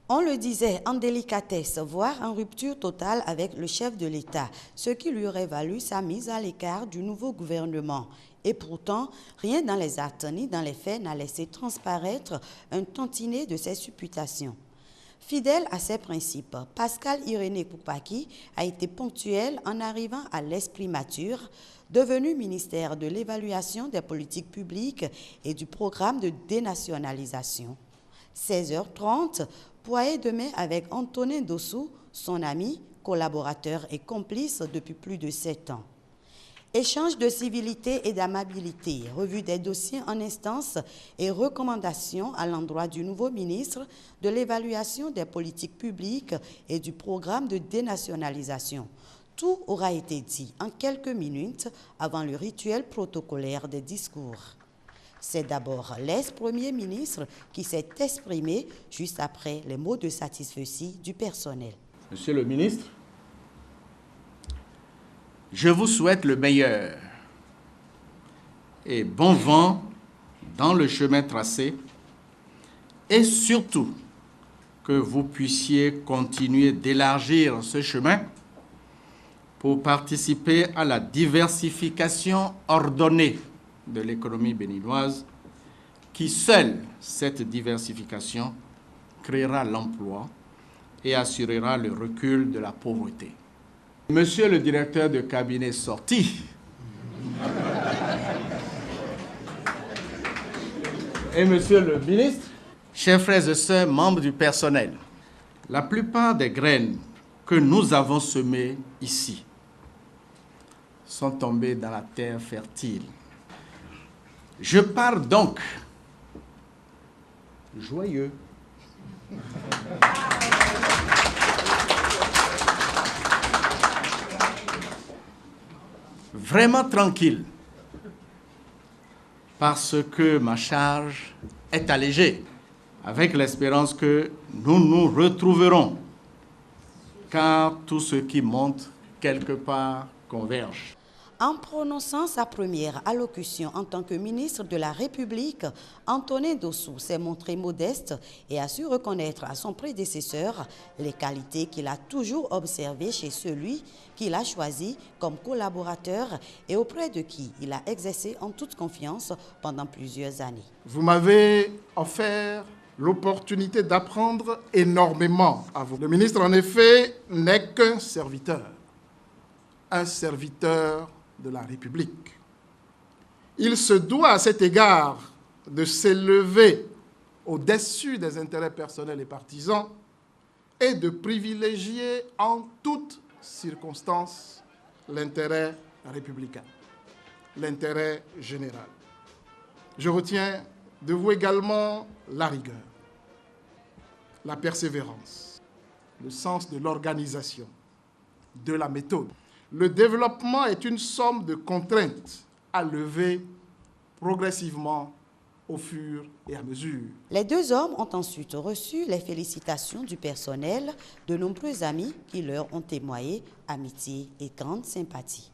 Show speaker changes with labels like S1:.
S1: On le disait en délicatesse, voire en rupture totale avec le chef de l'État, ce qui lui aurait valu sa mise à l'écart du nouveau gouvernement. Et pourtant, rien dans les actes ni dans les faits n'a laissé transparaître un tantinet de ses supputations. Fidèle à ses principes, Pascal Irénée Koupaki a été ponctuel en arrivant à l'esprit mature, devenu ministère de l'évaluation des politiques publiques et du programme de dénationalisation. 16h30, poignée de main avec Antonin Dossou, son ami, collaborateur et complice depuis plus de 7 ans. Échange de civilité et d'amabilité, revue des dossiers en instance et recommandations à l'endroit du nouveau ministre de l'évaluation des politiques publiques et du programme de dénationalisation. Tout aura été dit en quelques minutes avant le rituel protocolaire des discours. C'est d'abord l'ex-premier ministre qui s'est exprimé juste après les mots de satisfaction du personnel.
S2: Monsieur le ministre, je vous souhaite le meilleur et bon vent dans le chemin tracé et surtout que vous puissiez continuer d'élargir ce chemin pour participer à la diversification ordonnée de l'économie béninoise, qui seule cette diversification créera l'emploi et assurera le recul de la pauvreté. Monsieur le directeur de cabinet sorti et monsieur le ministre, chers frères et sœurs, membres du personnel, la plupart des graines que nous avons semées ici sont tombées dans la terre fertile. Je pars donc joyeux. Vraiment tranquille, parce que ma charge est allégée, avec l'espérance que nous nous retrouverons, car tout ce qui monte quelque part converge.
S1: En prononçant sa première allocution en tant que ministre de la République, Antonin Dossou s'est montré modeste et a su reconnaître à son prédécesseur les qualités qu'il a toujours observées chez celui qu'il a choisi comme collaborateur et auprès de qui il a exercé en toute confiance pendant plusieurs années.
S3: Vous m'avez offert l'opportunité d'apprendre énormément à vous. Le ministre, en effet, n'est qu'un serviteur de la République. Il se doit à cet égard de s'élever au-dessus des intérêts personnels et partisans et de privilégier en toutes circonstances l'intérêt républicain, l'intérêt général. Je retiens de vous également la rigueur, la persévérance, le sens de l'organisation, de la méthode. Le développement est une somme de contraintes à lever progressivement au fur et à mesure.
S1: Les deux hommes ont ensuite reçu les félicitations du personnel, de nombreux amis qui leur ont témoigné amitié et grande sympathie.